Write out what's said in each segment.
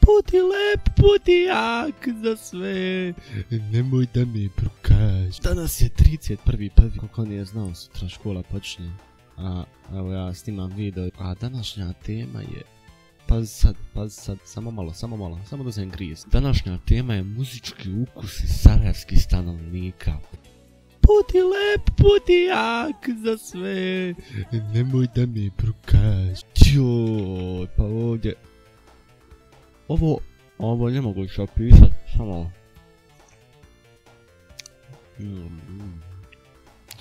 Budi lep, budi jak za sve, nemoj da me prokaš. Danas je 31.1. Kako nije znao, sutra škola počinje. A evo ja snimam video, a današnja tema je... Pazi sad, samo malo, samo da sam grijez. Današnja tema je muzički ukusi sarajevskih stanovnika. Budi lep, budi jak za sve, nemoj da me prokaš. Joj, pa ovdje... Ovo ne mogu još opisat, samo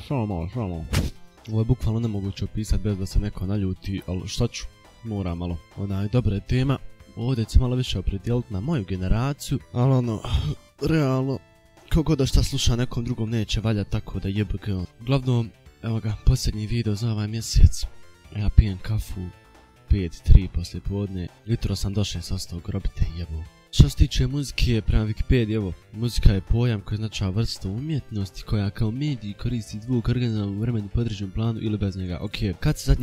malo. Ovo je bukvalno nemoguće opisat bez da se neko naljuti, ali šta ću, moram malo. Dobra je tema, ovdje će malo više opredijeliti na moju generaciju, ali realno, kako da šta sluša nekom drugom neće valjati, tako da jebg. Uglavnom, evo ga, posljednji video za ovaj mjesec, ja pijem kafu 5:03 poslije podne, jutro sam došao s ostao grobite jebo. Što se tiče muzike, prema Wikipediji, evo, muzika je pojam koji označava vrstu umjetnosti koja kao medij koristi zvuk originalnom vremenu po određenom planu ili bez njega. Ok, kad se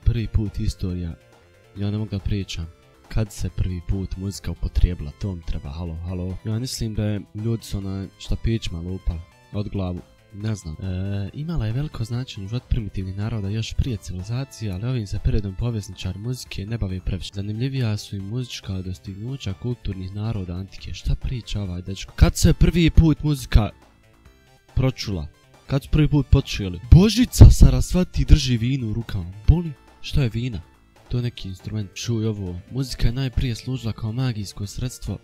prvi put istorija, ja ne mogu da pričam, kad se prvi put muzika upotrijebila, to mi treba, halo. Ja mislim da je ljudi su šta pićma lupali od glavu. Ne znam. Imala je veliko značenje u životu primitivnih naroda još prije civilizacije, ali ovim se periodom povjesničari muzike ne bave previše. Zanimljivija su i muzička dostignuća kulturnih naroda antike. Šta priča ovaj dečko? Kad se prvi put muzika pročula? Kad su prvi put počeli? Božica Sarasvati drži vinu u rukama. Boli? Što je vina? To je neki instrument. Čuj ovo. Muzika je najprije služila kao magijsko sredstvo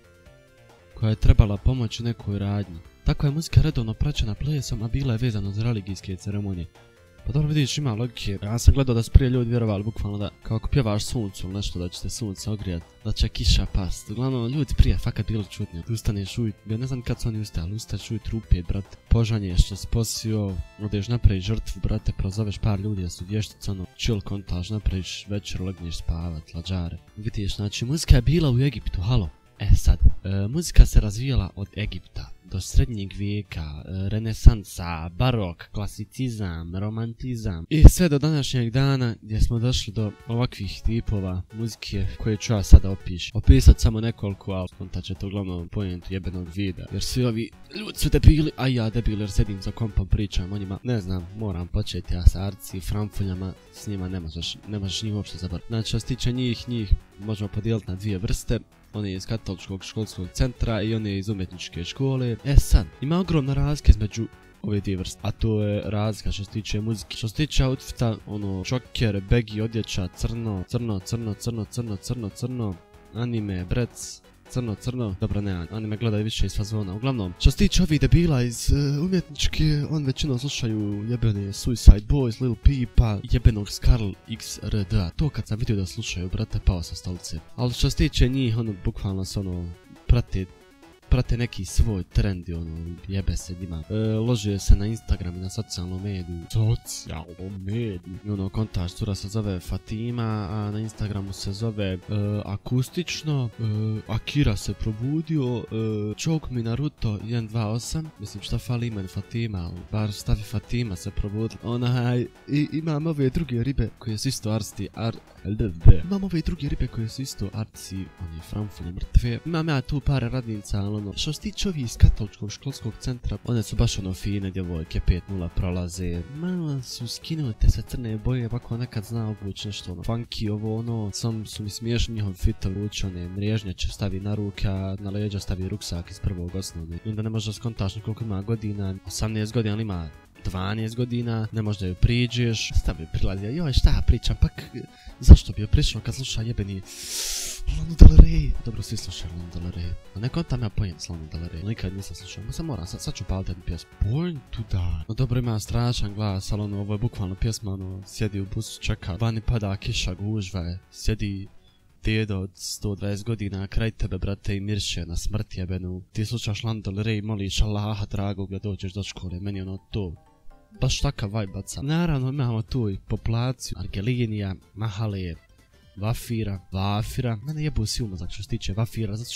koja je trebala pomoći u nekoj radnji. Takva je muzika redovno praćena plesom, a bila je vezana za religijske ceremonije. Pa dobro vidiš, ima logike. Ja sam gledao da su prije ljudi vjerovali bukvalno da kao ako pjevaš suncu ili nešto da će te sunce ogrijat, da će kiša past. Uglavnom ljudi prije fakat bili čutni. Ustaneš ujut, ja ne znam kad su oni ustali, ustaš ujutru u 5, brate. Požanješ što si posio, odeš napraviš žrtvu, brate, prozoveš par ljudi da su vještice, chill kontaž, napraviš večer, legneš spavat, lađare. Vidiš, znači muzika je bila u Egiptu, halo. Sad, muzika se razvijala od Egipta do srednjeg vijeka, renesansa, barok, klasicizam, romantizam i sve do današnjeg dana gdje smo došli do ovakvih tipova muzike koje ću ja sada opisat samo nekoliko, ali konta će to uglavnom pojentu jebenog videa, jer svi ovi ljudi su debili, a ja debil jer sedim za kompom pričam o njima, ne znam, moram početi ja sa arci i framfuljama, s njima ne možeš njih uopšte zaboraviti. Znači što se tiče njih možemo podijeliti na dvije vrste. On je iz katoličkog školskog centra i on je iz umjetničke škole. Sad, ima ogromna razlika između ove dvije vrste, a to je razlika što se tiče muzike. Što se tiče outfita, čoker, begi, odjeća, crno, anime, brec, crno, dobro ne, anime gledaju više iz fazona. Uglavnom, što se tiče ovih debila iz umjetničke, on većinom slušaju jebene Suicide Boys, Lil Peepa, jebenog Skarl XRD. To kad sam vidio da slušaju, brate, pao sa stolice. Ali što se tiče njih, bukvalno se prate neki svoj trend i jebe se njima. Ložuje se na Instagram i na socijalnom mediju. I kontaž cura se zove Fatima, a na Instagramu se zove Akustično, Akira se probudio, Choke mi Naruto 128, mislim šta fali imen Fatima, ali bar stavi Fatima se probudila. I imam ove druge ribe koje su isto arci, oni framfulje mrtve. Imam ja tu par radnica, ali što se tiče ovi iz katoličkog školskog centra, one su baš fine djevojke, 5:0 prolaze, malo su skinute sa crne boje, ovako nekad zna obući nešto funky, sam su mi smiješni njihov fitovi, ući one mrežnjače stavi na ruke, a na leđa stavi ruksak iz prvog osnovne. I onda ne može skontaš koliko ima godina, 18 godina, ali ima 12 godina, ne možda joj priđeš, stavi prilazi, joj šta ja pričam, pak zašto bi joj prišao kad sluša jebeni Lana Del Rey. Dobro, svi slušaju Lana Del Rey, a neko tam ja pojem s Lana Del Rey, nikad nisam slušao, ma sam moram, sad ću paliti jednu pjesmu. Born to Die. No dobro, ima strašan glas, ali ovo je bukvalno pjesma, sjedi u busu, čeka, vani pada kiša, gužva je, sjedi dedo od 120 godina kraj tebe, brate, i mirše na smrt jebenu. Ti slušaš Lana Del Rey, moliš Allaha dragog da dođeš do škole, meni to baš takav vibe baca. Naravno imamo tu i populaciju Argelinija, Mahale, Vafira. Mene jebu si umozak što se tiče Vafira, zato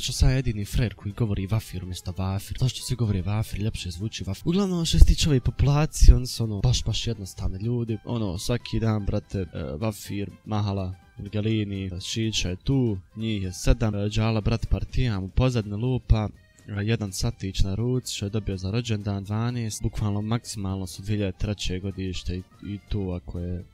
što sam jedini frajer koji govori Vafir umjesto Vafir. Zašto svi govori Vafir, ljepše zvuči Vafir. Uglavnom što se tiče ove populacije, oni su baš jednostavni ljudi. Svaki dan, brate, Vafir, Mahala, Galini, Šića je tu, njih je 7, Džala, brat partija mu pozadne lupa, jedan satić na ruci što je dobio za rođendan 12, bukvalno maksimalno su 2003. godište i tu ako je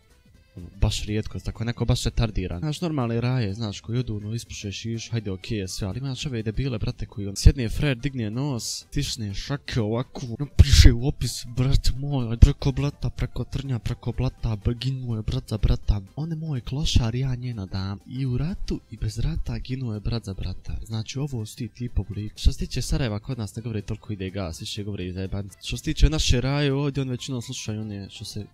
baš rijetkost, ako je neko baš retardiran. Znaš, normalne raje, znaš, koji odu, ispuše šiš, hajde okej je sve, ali imaš ove debile, brate, koji sjedne frajer, digne nos, tišne šake ovako, napiše u opis, brate moj, preko blata, preko trnja, preko blata, ginuo je brat za brata, on je moj klošar, ja njena dam, i u ratu i bez rata ginuo je brat za brata. Znači, ovo su ti tipovi. Što se tiče Sarajeva, kod nas ne govori toliko ide gas, više govori zajebanci. Što se tiče naše raje ovdje, on većinom slušaju one što se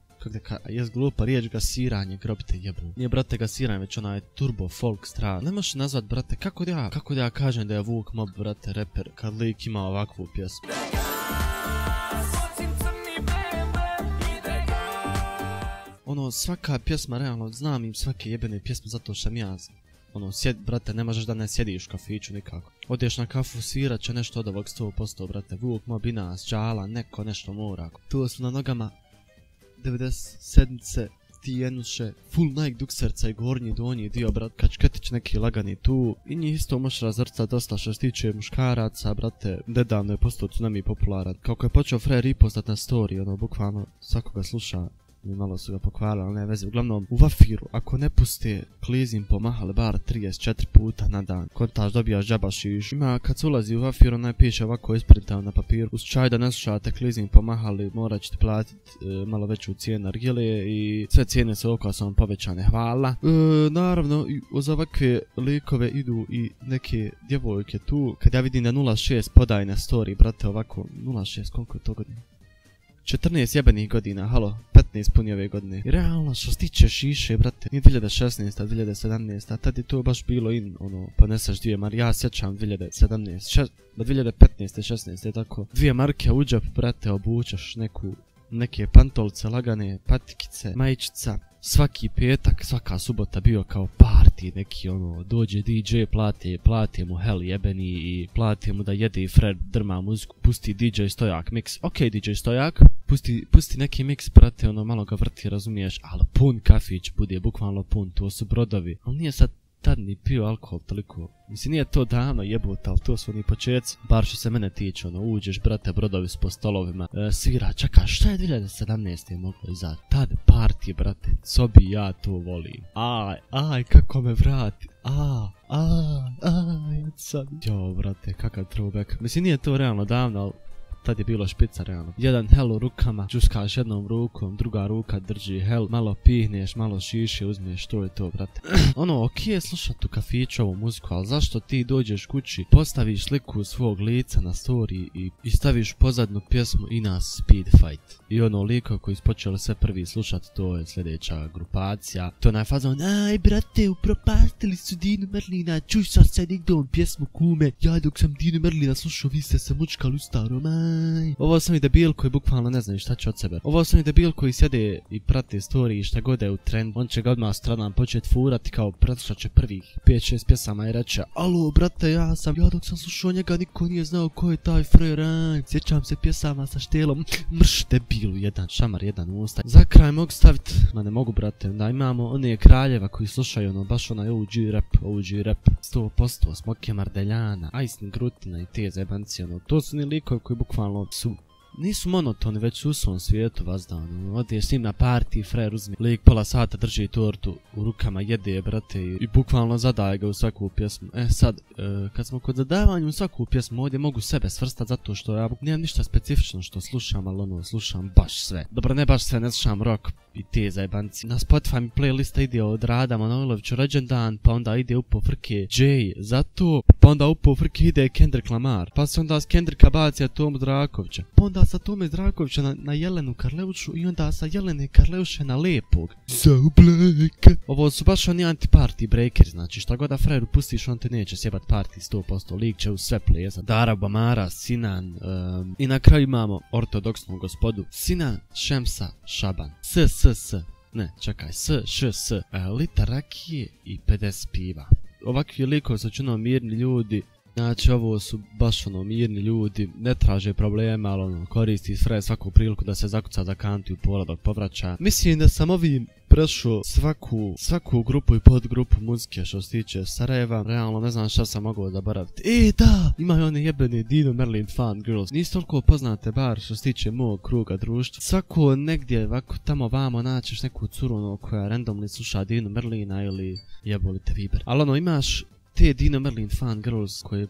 jes glupa riječ gasiranje, grobite jebu. Nije, brate, gasiranje, već onaj turbo folk strat. Ne možeš nazvat, brate, kako da ja kažem da je Vuk Mob, brate, reper, kad lik ima ovakvu pjesmu. Svaka pjesma, realno, znam im svake jebene pjesme zato što sam ja. Brate, ne možeš da ne sjediš u kafiću nikako. Odeš na kafu, svirat će nešto od ovog 100%, brate, Vuk Mob, Inas, Džala, neko nešto mora. Tu su na nogama 97-ce, tijenuše, full Nike dukserca i gornji donji dio, brat, kačketić neki lagani tu. I njih isto možeš razvrcat dosta što se tiče muškaraca, brate, nedavno je postao tsunami popularan. Kako je počeo frajer ripostat na story, bukvalno svakoga sluša. I malo su ga pokvarili, ali ne veze. Uglavnom, u Vafiru, ako ne puste klizim po Mahale bar 34 puta na dan, kontaž dobijaš džaba šiš. Ima, kad se ulazi u Vafiru, najpiše ovako isprintao na papiru. Uz čaj da ne slušate klizim po Mahali, morat ćete platiti malo veću cijenu nargile i sve cijene su oko sam povećane. Hvala. Naravno, uz ovakve likove idu i neke djevojke tu. Kad ja vidim da 0.6 podaj na story, brate, ovako, 0.6, koliko je to godina? 14 jebenih godina, halo, 15 puni ove godine. I realno, što se tiče šiše, brate, nije 2016, 2017, a tad je to baš bilo in, poneseš 2 marke, ja sjećam 2017, 2015, 16, tako. 2 marke u džep, brate, obučeš neke pantolce, lagane, patikice, majičica. Svaki petak, svaka subota bio kao party neki, dođe DJ, plati mu hell jebeni i plati mu da jede i Fred drma muziku, pusti DJ Stojak mix, okej DJ Stojak, pusti neki mix, brate, malo ga vrti, razumiješ, ali pun kafić bude, bukvalno pun, to su brodovi, ali nije sad tad ni pio alkohol toliko, mislim nije to davno jebota, ali to su oni početci, bar što se mene tiče, uđeš, brate, brodovi su po stolovima, svira, čaka, šta je 2017. moglo izaći, tad party, brate, sobi ja to volim, aj, kako me vrati, sad, jo, brate, kakav throwback, mislim nije to realno davno, ali tad je bilo špica realno. Jedan hell u rukama, džuskaš jednom rukom, druga ruka drži hell, malo pihneš, malo šiše uzmiješ, to je to, brate. Okej je slušat u kafiću ovu muziku, ali zašto ti dođeš kući, postaviš sliku svog lica na story i staviš pozadnu pjesmu Inas Speed Fight. I liko koji su počeli sve prvi slušat, to je sljedeća grupacija. To je najfaza, aj brate, upropastili su Dinu Merlina, čuj sad sad igdom pjesmu kume, ja dok sam Dinu Merlina slušao, vi ste se mučkali u starom, Ovo sam i debil koji bukvalno ne znaju šta će od sebe. Ovo sam i debil koji sjede i prate story i šta god je u trend. On će ga odmah stradan početi furati kao preslušat će prvih 5-6 pjesama i reće: alo brate, ja dok sam slušao njega niko nije znao ko je taj frajer. Sjećam se pjesama sa štelom. Mrš debilu, jedan šamar, jedan usta. Za kraj mogu staviti, ma ne mogu brate, da imamo one kraljeva koji slušaju baš onaj OG rap 100%, Smoke Mardeljana, Ice Grutina i te zebanci, to su ni likovi koji bukvalno nisu monotoni, već su u svom svijetu vazdan. Odeš s njim na party, frajer uzmi lik pola sata, drži tortu u rukama, jede brate i bukvalno zadaje ga u svaku pjesmu. Sad, kad smo kod zadavanja u svaku pjesmu, ovdje mogu sebe svrstat zato što ja nemam ništa specifično što slušam, ali slušam baš sve. Dobro, ne baš sve, ne slušam rock i te zajebanci. Na Spotify mi playlista ide od Rada Manojloviću rođendan, pa onda ide upo frke Jay, zato, pa onda upo frke ide Kendrick Lamar, pa se onda s Kendricka bacija Tomu Zdrakovića, pa onda sa Tome Zdrakovića na Jelenu Karleušu i onda sa Jelene Karleuše na Lepog. So black. Ovo su baš oni anti-party breakeri, znači šta god da frajeru pustiš on te neće sjebat party 100%, lik će u sve plezat. Dara Bamara, Sinan, i na kraju imamo ortodoksnu gospodu Sinan Šemsa Šaban. SSS. Ne, čekaj, s, litra rakije i 50 piva. Ovakvi likovi su čuno mirni ljudi. Znači ovo su baš ono mirni ljudi, ne traže probleme, ali ono koristi svaku priliku da se zakuca za kantu u pola dok povraća. Mislim da sam ovim prešao svaku grupu i podgrupu muzike što se tiče Sarajeva. Realno ne znam šta sam mogao zaboraviti. Da! Imaju one jebene Dino Merlin fan girls. Nisu toliko poznate bar što se tiče mog kruga društva. Svako negdje ovako tamo vamo naćeš neku curu koja randomni sluša Dino Merlina ili jebolite Viber. Ali ono imaš te Dino Merlin fan girls koje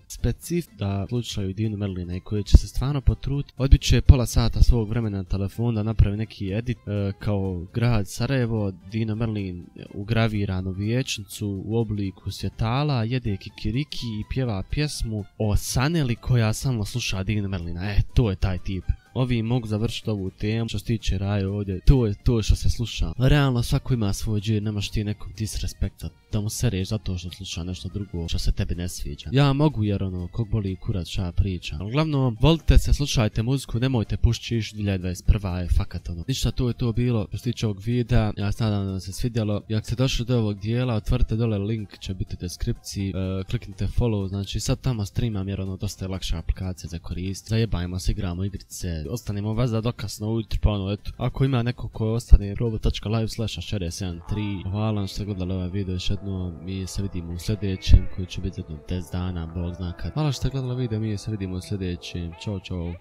da slušaju Dino Merlina i koje će se stvarno potruditi. Odbit će pola sata svog vremena na telefon da napravi neki edit kao grad Sarajevo, Dino Merlin ugraviranu vijećnicu u obliku svjetala, jede kikiriki i pjeva pjesmu o Saneli koja samo sluša Dino Merlina. To je taj tip. Ovi mogu završiti ovu temu što se tiče Raje ovdje, to je to što se sluša. Realno svako ima svoj džir, nemaš ti nekog disrespekta da mu sereš zato što sluša nešto drugo što se tebi ne sviđa. Ja mogu jer ono, kog boli kurac šta priča. Ali uglavnom, volite se, slušajte muziku, nemojte pušći 2021. je fakat ono. Ništa, to je to bilo što se tiče ovog videa, ja se nadam da vam se svidjelo. I ako ste došli do ovog dijela, otvorite dole link, će biti u deskripciji, kliknite follow, znači sad tamo streamam jer ono dosta je lakša aplikacija za koristiti. Zajebajmo se, igramo igrice. Ostanemo vas da dokasno ujutro, pa ono, eto, ako ima neko ko ostane robo.live/473, hvala što ste gledali ovaj video još jedno, mi se vidimo u sljedećem, koji će biti jedno 10 dana, bog zna kad. Hvala što ste gledali video, mi se vidimo u sljedećem, čao čao.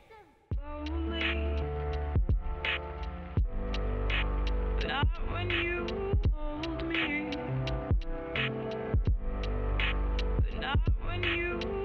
When you